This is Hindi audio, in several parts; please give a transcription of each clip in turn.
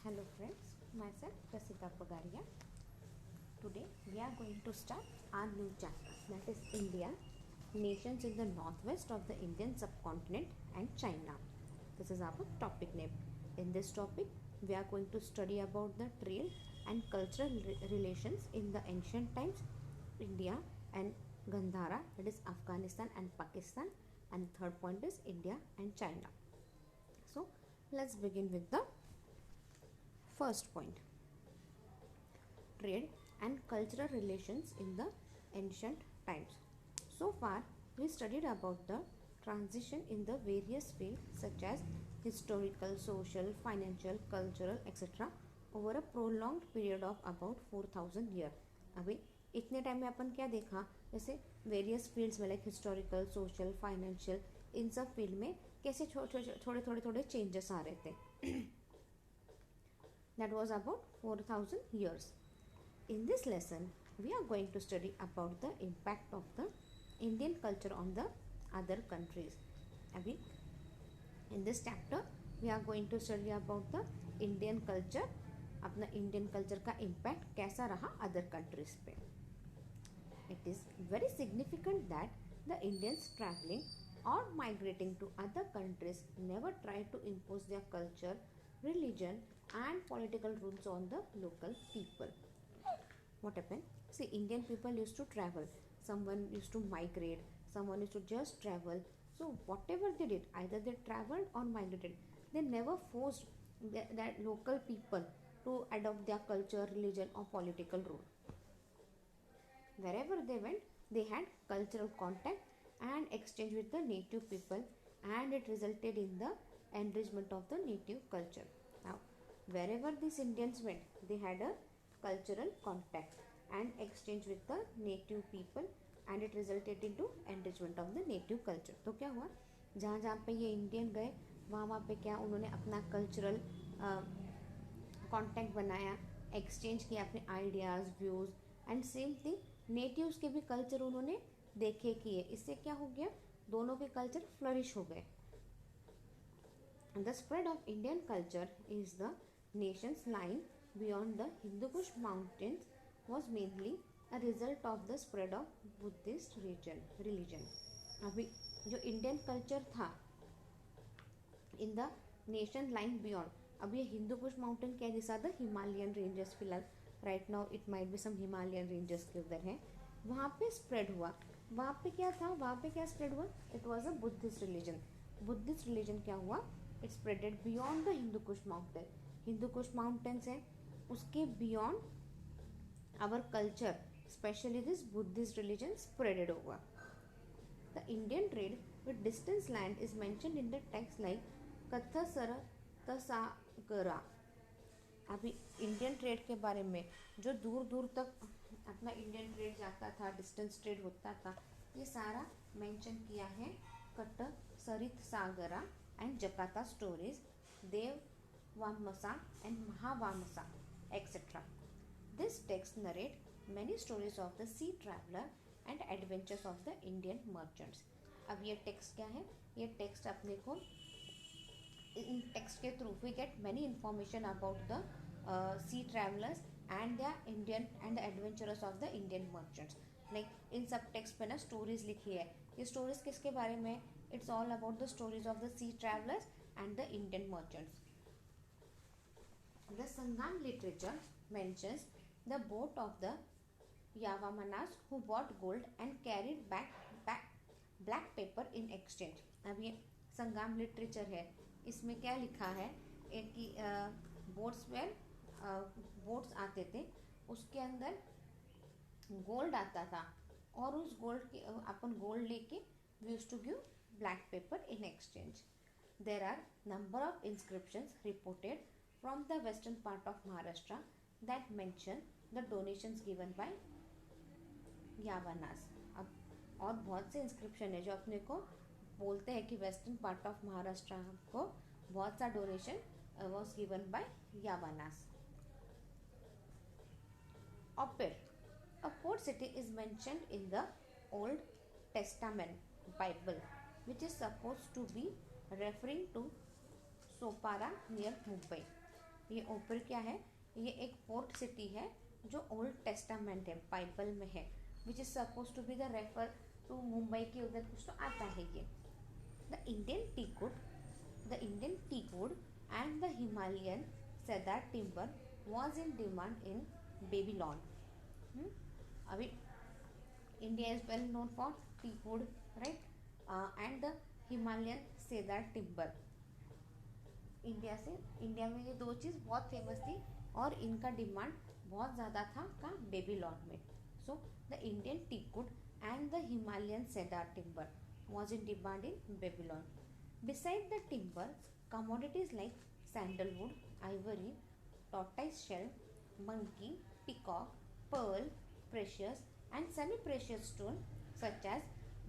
Hello friends, myself Prasita Pagaria. Today we are going to start our new chapter, that is India, nations in the northwest of the Indian subcontinent and China. This is our topic name. In this topic we are going to study about the trade and cultural relations in the ancient times, India and Gandhara, that is Afghanistan and Pakistan, and the third point is India and China. So let's begin with the first point, trade and cultural relations in the ancient times. So far, we studied about the transition in the various fields such as historical, social, financial, cultural, etc. over a prolonged period of about 4000 years. अभी इतने टाइम में अपन क्या देखा, जैसे वेरियस फील्ड्स में लाइक हिस्टोरिकल, सोशल, फाइनेंशियल, इन सब फील्ड में कैसे थोड़े थोड़े चेंजेस आ रहे थे. That was about 4000 years. In this lesson, we are going to study about the impact of the Indian culture on the other countries. Abhi, in this chapter, we are going to study about the Indian culture, अपना Indian culture का impact कैसा रहा other countries पे. It is very significant that the Indians traveling or migrating to other countries never try to impose their culture, religion and political rules on the local people. What happened? See, Indian people used to travel, someone used to migrate, someone used to just travel. So whatever they did, either they traveled or migrated, they never forced that local people to adopt their culture, religion or political rule. Wherever they went, they had cultural contact and exchange with the native people, and it resulted in the enrichment of the native culture. Now, wherever these Indians went, they had a cultural contact and exchange with the native people, and it resulted into enrichment of the native culture. तो क्या हुआ, जहाँ जहाँ पे ये इंडियन गए वहाँ वहाँ पे क्या उन्होंने अपना कल्चरल कॉन्टैक्ट बनाया, एक्सचेंज किया अपने ideas, views, and same thing natives के भी कल्चर उन्होंने देखे किए. इससे क्या हो गया, दोनों के कल्चर फ्लरिश हो गए. The spread of Indian culture is the nations lying beyond the Hindu Kush mountains was mainly a result of the spread of Buddhist religion. अभी जो Indian culture था in the nation lying beyond, अब ये हिंदू कुश माउंटेन क्या दिशा था, हिमालयन रेंजेस. फिलहाल right now it might be some Himalayan ranges के उधर है, वहाँ पे स्प्रेड हुआ. वहाँ पे क्या था, वहाँ पे क्या स्प्रेड हुआ, it was a Buddhist religion. Buddhist religion क्या हुआ, it spreaded beyond the Hindu Kush mountain. Hindu Kush mountains हैं, उसके beyond our culture, specially this Buddhist religion spreaded over. The Indian trade with distance land is mentioned in the text like Kathasaritsagara. अभी इंडियन ट्रेड के बारे में, जो दूर दूर तक अपना इंडियन ट्रेड जाता था, डिस्टेंस ट्रेड होता था, ये सारा मेंशन किया है कट सरित सागरा एंड जकाता stories, Dipavamsa and Mahavamsa etcetera. This text narrate many stories of the sea traveler and adventures of the Indian merchants. अब ये टेक्स्ट क्या है, ये टेक्स्ट अपने को इन टेक्स्ट के through we get many information about the sea travelers and the Indian and the adventurers of the Indian merchants. Like in सब टेक्स्ट पे ना स्टोरीज लिखी है. ये स्टोरीज किसके बारे में, it's all about the stories of the sea travelers and the Indian merchants. The Sangam literature mentions the boat of the Yavamanas who bought gold and carried back black paper in exchange. अब ये संगम लिटरेचर है, इसमें क्या लिखा है, एक बोट्स वेयर बोट्स आते थे, उसके अंदर गोल्ड आता था, और उस गोल्ड के अपन गोल्ड लेके we used to give black pepper in exchange. There are number of inscriptions reported from the western part of Maharashtra that mention the donations given by Yavanas. अब और बहुत से इंस्क्रिप्शन है जो अपने को बोलते हैं कि वेस्टर्न पार्ट ऑफ महाराष्ट्र को बहुत सा donation was given by Yavanas. Opir, a port city, is mentioned in the Old Testament Bible, which is supposed to be referring to Sopara near Mumbai. ये ओपर क्या है, ये एक पोर्ट सिटी है जो ओल्ड टेस्टामेंट है, बाइबल में है, which is suppose to be the refer to Mumbai के उधर कुछ तो आता है ये। The Indian teak wood and the Himalayan cedar timber was in demand in Babylon. अभी India is well known for teakwood, right? And the Himalayan cedar timber. India में ये दो चीज़ बहुत फेमस थी और इनका डिमांड बहुत ज़्यादा था का बेबीलोन में। So the Indian teakwood and the Himalayan cedar timber was in demand in Babylon. Beside the timber, commodities like sandalwood, ivory, tortoise shell, monkey, peacock, pearl, precious and semi-precious stone such as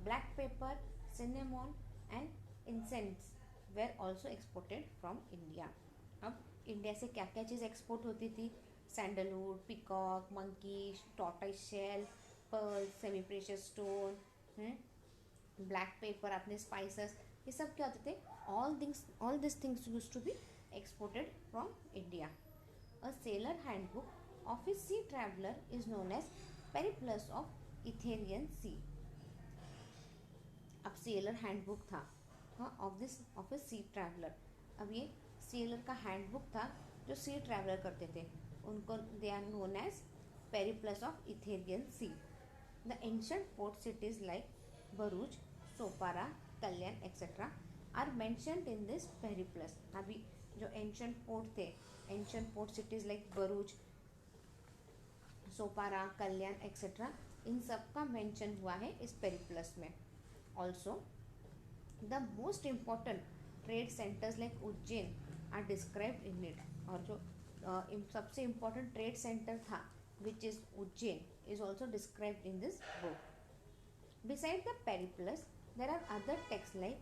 black pepper, cinnamon and incense were also exported from India. अब इंडिया से क्या क्या चीज़ एक्सपोर्ट होती थी? Sandalwood, peacock, monkey, tortoise shell, pearl, semi precious stone, black pepper, अपने स्पाइसेस, ये सब क्या होते थे? All this things use to be exported from India. A sailor handbook of a sea traveller is known as Periplus of Erythraean Sea. अब सेलर हैंडबुक था ऑफ ए सी ट्रैवलर. अब ये सेलर का हैंडबुक था जो सी ट्रैवलर करते थे, उनको they are known as Periplus of Erythraean Sea. The ancient port cities like Bharuch, Sopara, Kalyan etcetera are mentioned in this Periplus. अभी जो एंशंट पोर्ट थे, ancient port cities like Bharuch, Sopara, Kalyan etcetera, इन सब का मेंशन हुआ है इस पेरिप्लस में. Also the most important trade centres like Ujjain are described in it. और जो सबसे इम्पॉर्टेंट ट्रेड सेंटर था which is Ujjain is also described in this book. Beside the Periplus, there are other texts like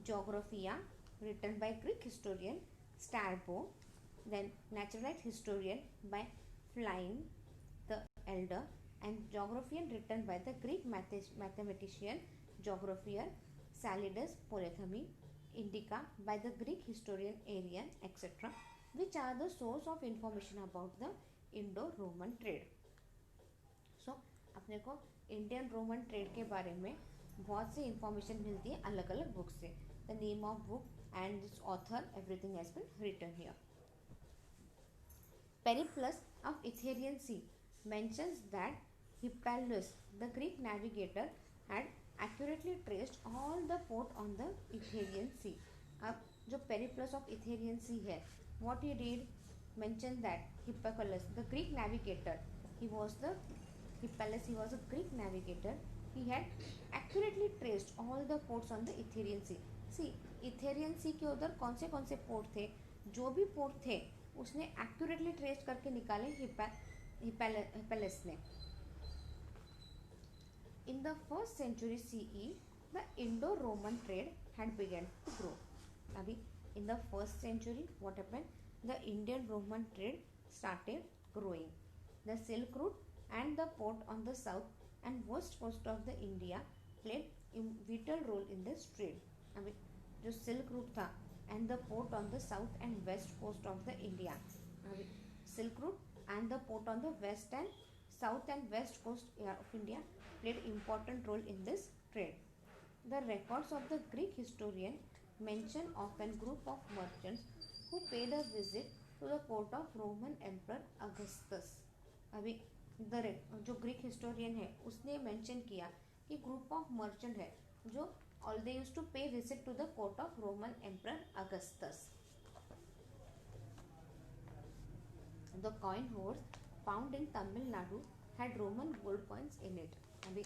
Geographia, written by Greek historian Strabo, then Naturalist historian by Pliny the Elder, and Geographian written by the Greek mathematician geographer Salidas Polythemy, Indica by the Greek historian Arrian, etc., which are the source of information about the Indo-Roman trade. सो अपने को इंडियन रोमन ट्रेड के बारे में बहुत सी इंफॉर्मेशन मिलती है अलग अलग बुक से. The name of book and this author, everything has been written here. Periplus of Erythraean Sea mentions that Hippalus the Greek navigator had accurately traced all the port on the Erythraean Sea. अब जो पेरिप्लस ऑफ इथेरियन सी है, what he did mention that Hippalus the Greek navigator, he was a Greek navigator. He had accurately traced all the ports on the Itherian Sea. See, Itherian Sea के उधर कौन से पोर्ट थे, जो भी पोर्ट थे उसने एक्यूरेटली ट्रेस करके निकाले हिप्पैलस ने. In the 1st century CE, the Indo-Roman trade had begun to grow. अभी in the 1st century, what happened? The Indian-Roman trade started growing. The Silk Route and the port on the south and west coast of the India played a vital role in this trade. अभी जो सिल्क रूट था and the port on the south and west coast of the India, अभी silk route and the port on the west and south and west coast of India played important role in this trade. The records of the Greek historian mention of a group of merchants who paid a visit to the court of Roman Emperor Augustus. अभी जो ग्रीक हिस्टोरियन है उसने मेंशन किया कि ग्रुप ऑफ मर्चेंट है जो they used to pay visit to the court of Roman emperor Augustus. The coin hoard found in Tamil Nadu had Roman gold coins in it. अभी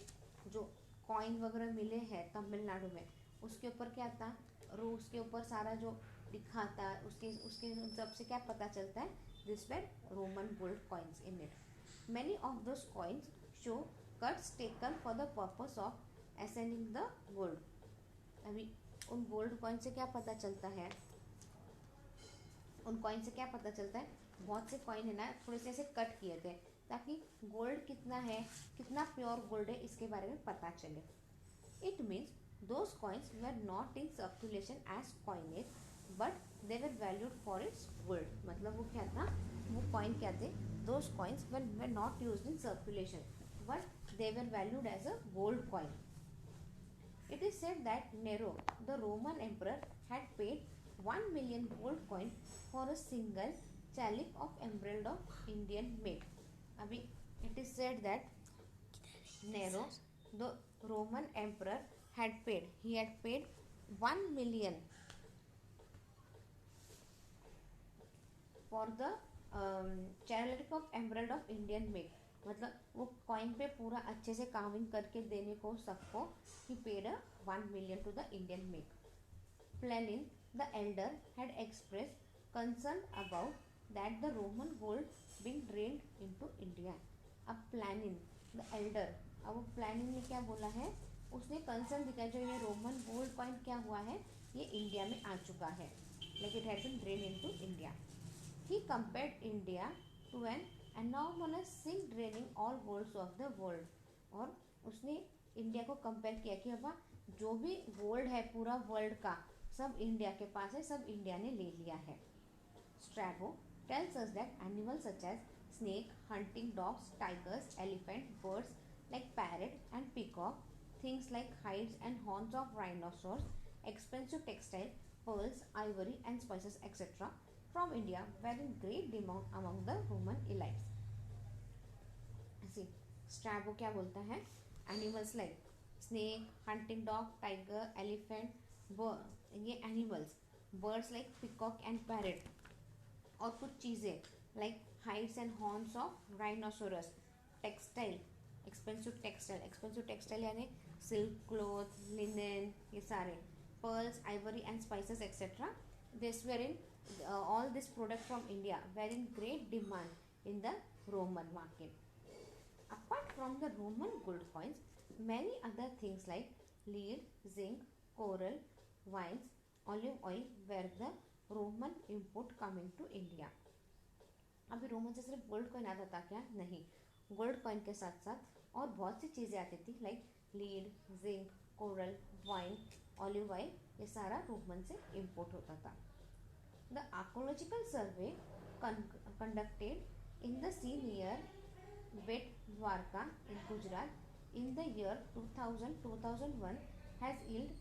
जो कॉइन वगैरह मिले हैं तमिलनाडु में, उसके ऊपर क्या था, उसके ऊपर सारा जो लिखा था उसके सबसे क्या पता चलता है, this were Roman gold coins in it. Many of those coins show cuts taken for the purpose of ascending the gold. अभी उन गोल्ड कॉइन से क्या पता चलता है, बहुत से कॉइन है ना थोड़े से ऐसे कट किए थे ताकि गोल्ड कितना है, कितना प्योर गोल्ड है इसके बारे में पता चले. It means those coins were not in circulation as coinage but they were valued for its gold, मतलब वो क्या था, वो कॉइन क्या थे, those coins were not used in circulation but they were valued as a gold coin. It is said that Nero, the Roman emperor, had paid 1 million gold coin for a single chalice of emerald of Indian make. अभी it is said that Nero, the Roman emperor, he had paid 1 million for the chalice of emerald of Indian make. मतलब वो कॉइन पे पूरा अच्छे से कार्विंग करके देने को सबको, he paid a 1 million to the Indian make. Pliny the Elder had expressed concern about that the Roman gold being drained into India. अब Pliny the Elder, अब Pliny ने क्या बोला है, उसने कंसर्न दिखाया जो ये रोमन गोल्ड कॉइन क्या हुआ है, ये इंडिया में आ चुका है, like it had been drained into India. He compared India to an anomalous sink draining all golds of the world. और उसने इंडिया को कंपेयर किया कि अब जो भी गोल्ड है पूरा वर्ल्ड का सब इंडिया के पास है, सब इंडिया ने ले लिया है. Strabo tells us that animals such as snake, hunting dogs, tigers, elephant, birds like parrot and peacock, things like hides and horns of rhinoceros, expensive textile, pearls, ivory and spices etc. from India were in great demand among the Roman elites. See, Strabo क्या बोलता है, animals like snake, hunting dog, tiger, elephant, ये animals, birds like peacock and parrot, और कुछ चीज़ें like hides and horns of rhinoceros, textile, expensive textile यानी सिल्क क्लॉथ, लिनेन, ये सारे, pearls, ivory and spices etcetera, this were in all this product from India were in great demand in the Roman market. Apart from the Roman gold coins, many other things like lead, zinc, coral, wines, olive oil were the Roman import coming to India. अभी रोमन से सिर्फ गोल्ड कॉइन आता था क्या? नहीं, गोल्ड कॉइन के साथ साथ और बहुत सी चीज़ें आती थी like lead, zinc, coral, wine, olive oil, ये सारा रोमन से इम्पोर्ट होता था. The archaeological survey conducted in the scene near Bet Dwarka in Gujarat in the year 2000-2001 has yielded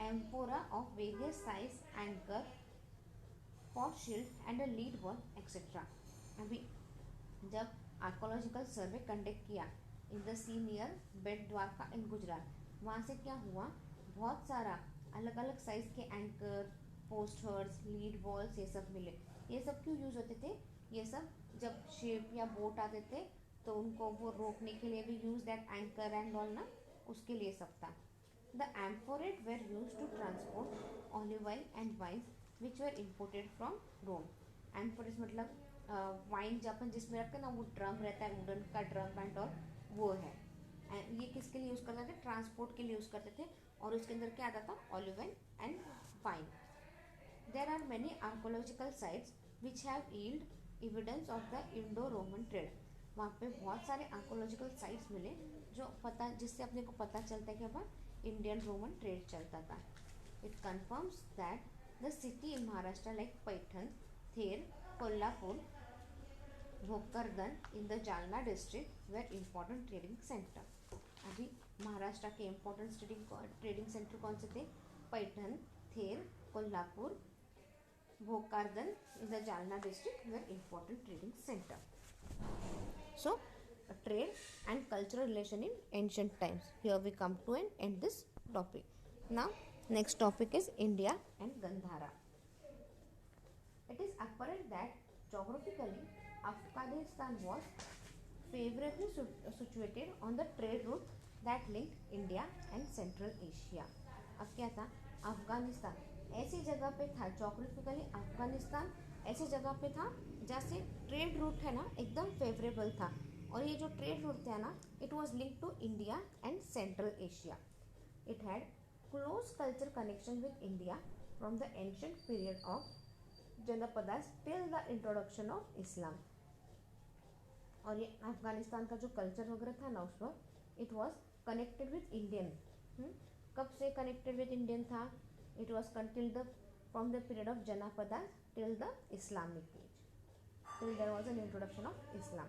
amphora of various size, anchor, pot shield and a lead ball etc. अभी जब आर्कोलॉजिकल सर्वे कंडक्ट किया इन द सी नियर बेट द्वारका इन गुजरात, वहाँ से क्या हुआ, बहुत सारा अलग अलग साइज के एंकर, पोस्टर्स, लीड बॉल्स, ये सब मिले. ये सब क्यों यूज होते थे, ये सब जब शिप या बोट आते थे तो उनको वो रोकने के लिए भी use that anchor and all ना, उसके लिए सब था. The amphorae were use to transport olive oil and wines which were imported from Rome. Amphorae मतलब वाइन जब अपन जिसमें रखते हैं ना, वो ड्रम रहता है, वुडन का ड्रम एंड ऑल, वो है. ये किसके लिए यूज़ करते थे, ट्रांसपोर्ट के लिए यूज़ करते थे, और उसके अंदर क्या आता था, olive oil and wine. There are many archaeological sites which have yield evidence of the Indo-Roman trade. वहाँ पे बहुत सारे आर्कोलॉजिकल साइट्स मिले जो पता, जिससे अपने को पता चलता है कि वहाँ इंडियन रोमन ट्रेड चलता था. It confirms that the city in Maharashtra like Paithan, Ter, Kolhapur, Bhokardan in the Jalna district were important trading centre. अभी महाराष्ट्र के इम्पोर्टेंट ट्रेडिंग सेंटर कौन से थे, Paithan, Ter, Kolhapur, Bhokardan in the Jalna district were important trading center. So, trade and cultural relation in ancient times. Here we come to an end this topic. Now, next topic is India and Gandhara. It is apparent that geographically Afghanistan was favorably situated on the trade route that linked India and Central Asia. अब क्या था, अफगानिस्तान ऐसी जगह पे था, जोग्राफिकली अफगानिस्तान ऐसी जगह पे था जहाँ से ट्रेड रूट है ना एकदम फेवरेबल था. और ये जो ट्रेड रूट था ना, it was linked to India and central Asia. It had close culture connection with India from the ancient period of janapadas till the introduction of Islam. और ये अफगानिस्तान का जो कल्चर वगैरह था ना, उस वक्त it was connected with Indian. कब से कनेक्टेड विद इंडियन था, it was until the from the period of Janapada till the Islamic age, till there was an introduction of Islam.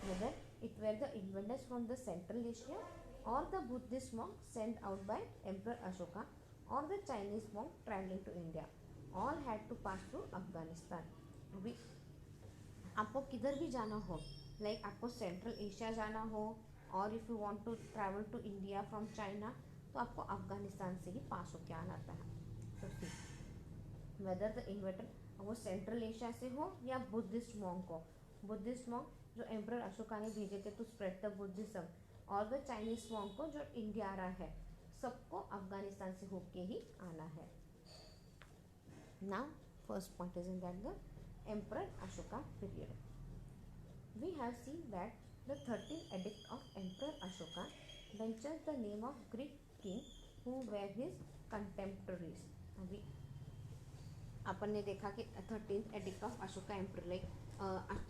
Whether it were the invaders from the Central Asia or the Buddhist monks sent out by Emperor Ashoka or the Chinese monk traveling to India, all had to pass through Afghanistan. अभी आपको किधर भी जाना हो, लाइक आपको सेंट्रल एशिया जाना हो और if you want to travel to India from China, तो आपको अफगानिस्तान से ही पास होकर आना था. तो सी वेदर द इन्वेटर वो सेंट्रल एशिया से हो या बुद्धिस्ट मॉन्क हो, बुद्धिस्ट मॉन्क जो एम्परर अशोका ने भेजे थे टू स्प्रेड द बुद्धिज्म, और द चाइनीज मॉन्क को जो इंडिया आ रहा है, सबको अफगानिस्तान से होके ही आना है. Now first point is in that the Emperor Ashoka period. We have seen that the 13th edict of Emperor Ashoka mentions the name of Greek king who were his contemporaries. अभी अपन ने देखा कि 13th edict of Ashoka Emperor, like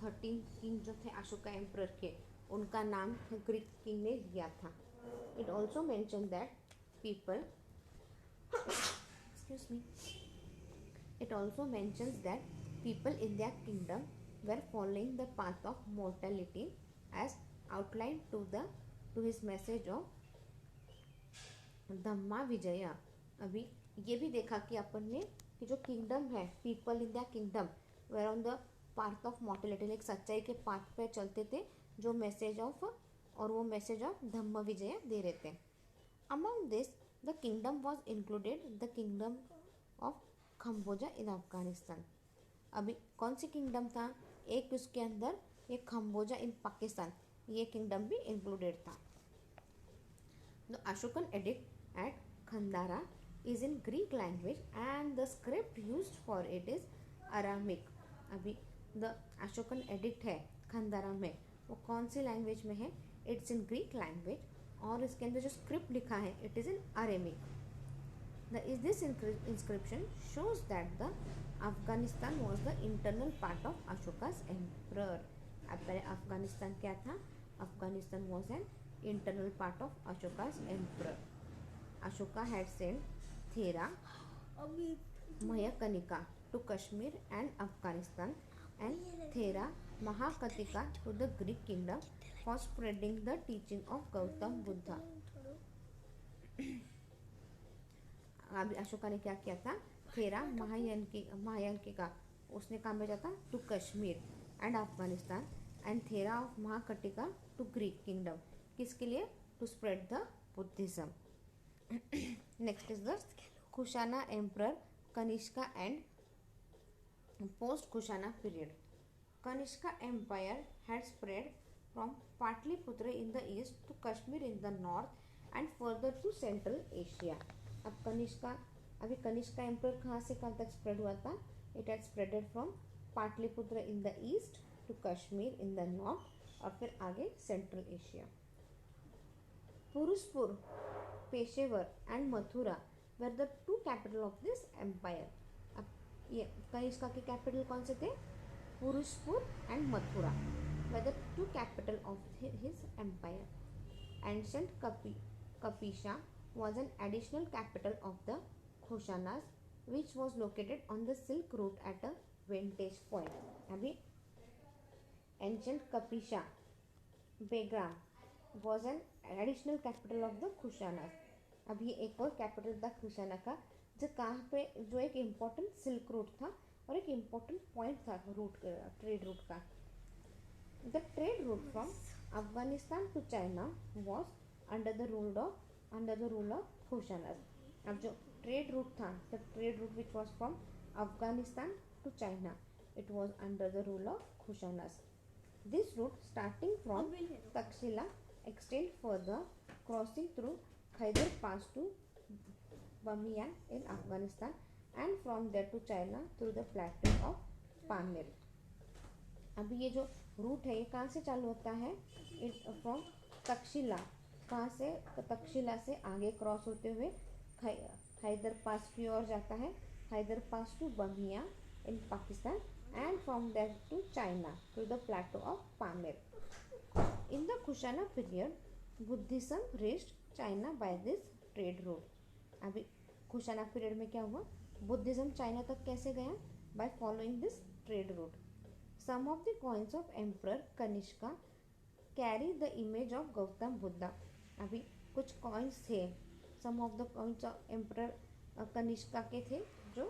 13 king जो थे अशोका एम्परर के, उनका नाम ग्रीक किंग ने लिया था. It also mention that people excuse me it also mentions that people in their kingdom were following the path of mortality as outlined to his message of धम्मा विजया. अभी ये भी देखा कि अपन ने कि जो किंगडम है, people in the kingdom were on the path of mortality, like सच्चाई के पाथ पे चलते थे, जो मैसेज ऑफ और वो मैसेज ऑफ धम्मा विजया दे रहे थे. Among this the kingdom was included the kingdom of Kamboja in Afghanistan. अभी कौन सी किंगडम था, एक उसके अंदर ये खम्बोजा इन पाकिस्तान, ये किंगडम भी इंक्लूडेड था. The Ashokan edict at Kandahar is in Greek language and the script used for it is Aramaic. अभी द अशोकन एडिक्ट है खंडारा में, वो कौन सी लैंग्वेज में है, इट्स इन ग्रीक लैंग्वेज, और इसके अंदर जो स्क्रिप्ट लिखा है it is in Aramaic. This inscription shows that the Afghanistan was the internal part of Ashoka's emperor. अब पहले अफगानिस्तान क्या था, Afghanistan was an internal part of Ashoka's emperor. Ashoka had sent Thera Mahakanika to Kashmir and Afghanistan, and Thera Mahakatika to the Greek kingdom for spreading the teaching of Gautam Buddha. अभी अशोका ने क्या किया था, थेरा महायानकी का उसने काम भेजा था to Kashmir and Afghanistan, and thera of Mahakatika to Greek kingdom, किसके लिए, to spread the Buddhism. Next is the Kushana emperor Kanishka and post Kushana period. Kanishka empire had spread from Pataliputra in the east to Kashmir in the north and further to central Asia. अब कनिष्का एम्पर कहाँ से कहाँ तक स्प्रेड हुआ था, it had spreaded from Pataliputra in the east to Kashmir in the north और फिर आगे central Asia. Purushapura, Peshawar and Mathura were the two capital of this empire. अब ये कनिष्का के कैपिटल कौन से थे, Purushapura and Mathura were the two capital of his empire. Ancient Kapisha was an additional capital of the Kushanas, which was located on the Silk Route at a vantage point. अभी ancient Kapisha Begram was an additional capital of the Kushanas. अब ये एक और कैपिटल था कुशाना का, जो कहाँ पे, जो एक इम्पोर्टेंट सिल्क रूट था और एक इम्पोर्टेंट पॉइंट था रूट, ट्रेड रूट का. The trade route from Afghanistan to China was under the rule of Kushanas. अब जो ट्रेड रूट था, the trade route which was from Afghanistan to China, it was under the rule of Kushanas. This route starting from Takshila extend further, crossing through Khyber Pass to Bamiyan in Afghanistan and from there to China through the plateau of Pamir. अभी ये जो रूट है ये कहाँ से चालू होता है, इट फ्रॉम तक्षशिला, कहाँ से, तक्षशिला से आगे क्रॉस होते हुए हैदर पास की ओर जाता है, Haider pass to Bamiyan in Pakistan and from there to China through the plateau of Pamir. In the Kushana period, Buddhism reached China by this trade route. अभी कुशाना पीरियड में क्या हुआ, बुद्धिज्म चाइना तक कैसे गया? By following this trade route. Some of the coins of emperor Kanishka carry the image of Gautam Buddha. अभी कुछ कॉइन्स थे, some of the coins of emperor Kanishka के थे जो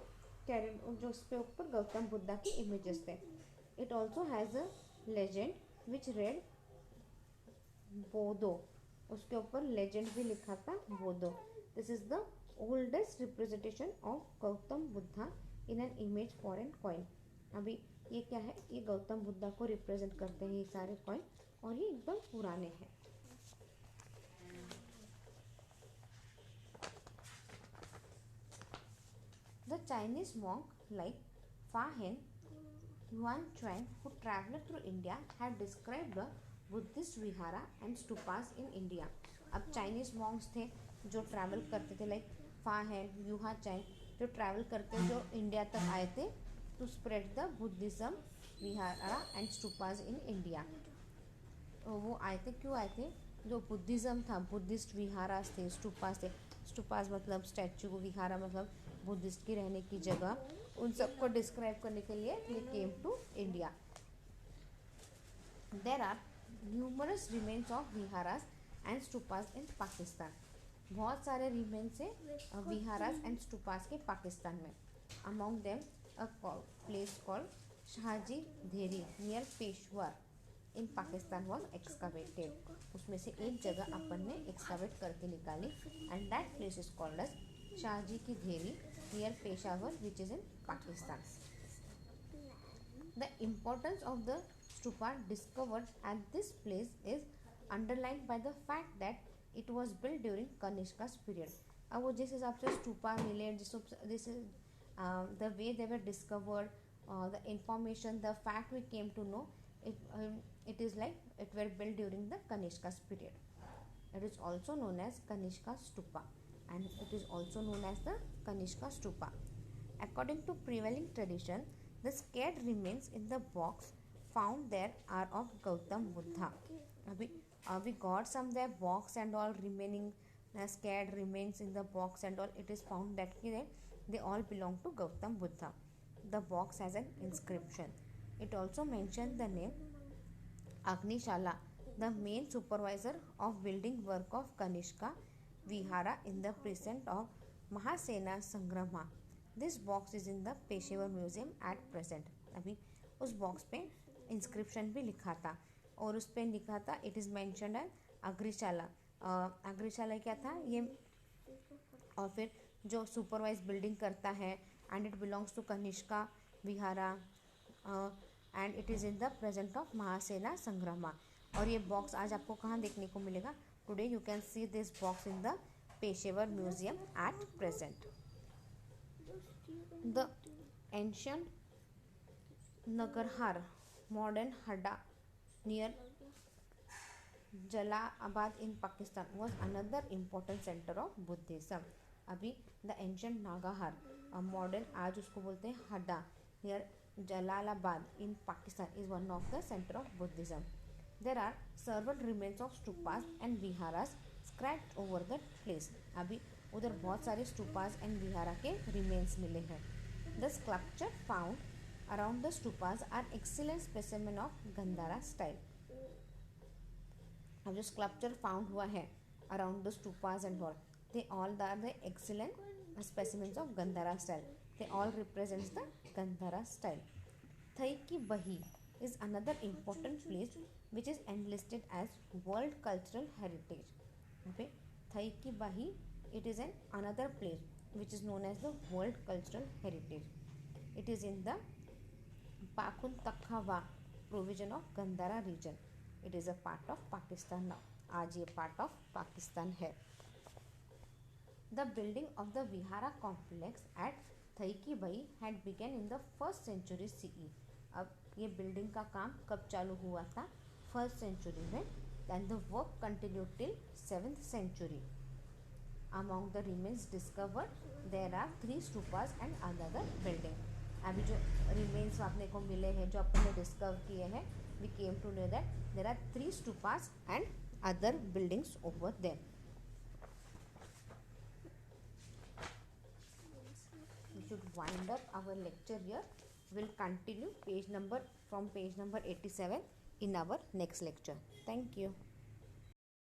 कैरी, जो उसके ऊपर गौतम बुद्धा की इमेजेस थे। It also has a legend which read Boddo, उसके ऊपर लेजेंड भी लिखा था Boddo. This is the oldest representation of Gautam Buddha in an image for an coin. अभी ये क्या है? ये गौतम बुद्धा को रिप्रेजेंट करते हैं ये सारे कॉइन, और ये एकदम पुराने हैं। द चाइनीज मॉन्क लाइक फा हेन Yuan Chuan, who traveled through India, had described the Buddhist vihara and stupas in India. अब चाइनीज मॉन्क्स थे जो ट्रैवल करते थे, लाइक फा हेन, यूहा चैन, जो ट्रैवल करते जो इंडिया तक आए थे to spread the Buddhism vihara and stupas in India. वो आए थे, क्यों आए थे? जो बुद्धिज्म था, बुद्धिस्ट विहारास थे, स्टूपास थे। स्टूपास मतलब स्टैचू, विहारा मतलब बुद्धिस्ट की रहने की जगह, उन सबको डिस्क्राइब करने के लिए they came to India. There are numerous remains of viharas and stupas in Pakistan. बहुत सारे रिमेन्स है विहारास एंड स्टूपास के पाकिस्तान में। Among them a place called Shahji Dheri near Peshawar in Pakistan was एक्सकावेटेड। उसमें से एक जगह अपन ने एक्सकावेट करके निकाली, and that place is called as Shahji की Dheri near Peshawar which is in Pakistan. The importance of the stupa discovered at this place is underlined by the fact that it was built during Kanishka's period. अब वो जिस हिसाब से stupa मिले, this is the way they were discovered, the information, the fact we came to know, it is like it were built during the Kanishka's period. It is also known as Kanishka stupa, and it is also known as the Kanishka stupa. According to prevailing tradition, the scared remains in the box found there are of Gautam Buddha. We got some there box and all remaining scared remains in the box and all. It is found that they all belong to Gautam Buddha. The box has an inscription. It also mentions the name Agnishala, the main supervisor of building work of Kanishka Vihara in the present of Mahasena Sangrama. This box is in the Peshawar Museum at present. अभी उस बॉक्स पे इंस्क्रिप्शन भी लिखा था, और उस पर लिखा था इट इज़ मैंशनड एज अग्रिशाला। अग्रिशाला क्या था ये? और फिर जो सुपरवाइज बिल्डिंग करता है, and it belongs to Kanishka vihara, and it is in the present of Mahasena Sangrama. और ये बॉक्स आज आपको कहाँ देखने को मिलेगा? Today you can see this box in the Peshawar museum at present. The ancient Nagarhar, modern Hadda near Jalalabad in Pakistan, was another important center of Buddhism. अभी the ancient Nagarhar, modern आज उसको बोलते हैं Hadda near Jalalabad in Pakistan, is one of the center of Buddhism. There are several remains of stupas and viharas scratched over the place. अभी उधर बहुत सारे stupas and vihara के remains मिले हैं. The sculpture found around the stupas are excellent specimen of Gandhara style. अब जो sculpture found हुआ है around the stupas and all, they all are the excellent specimens of Gandhara style. They all represents the Gandhara style. Thai ki Bahi is another important place which is enlisted as World Cultural Heritage. Okay, Thai ki Bahi, it is another place which is known as the World Cultural Heritage. It is in the Pakun Takhawa provision of Gandhara region. It is a part of Pakistan now. आज ये part of Pakistan है. The building of the Vihara complex at Thai ki Bahi had begun in the 1st century CE. अब ये building का काम कब चालू हुआ था? 1st century में. Then the work continued till 7th century. Among the remains discovered, there are 3 stupas and another building. अभी जो रिमेन्स अपने को मिले हैं, जो अपन ने डिस्कवर किए हैं, we came to know that there are 3 stupas and other buildings over there. should wind up our lecture here. We'll continue page number 87 in our next lecture. Thank you.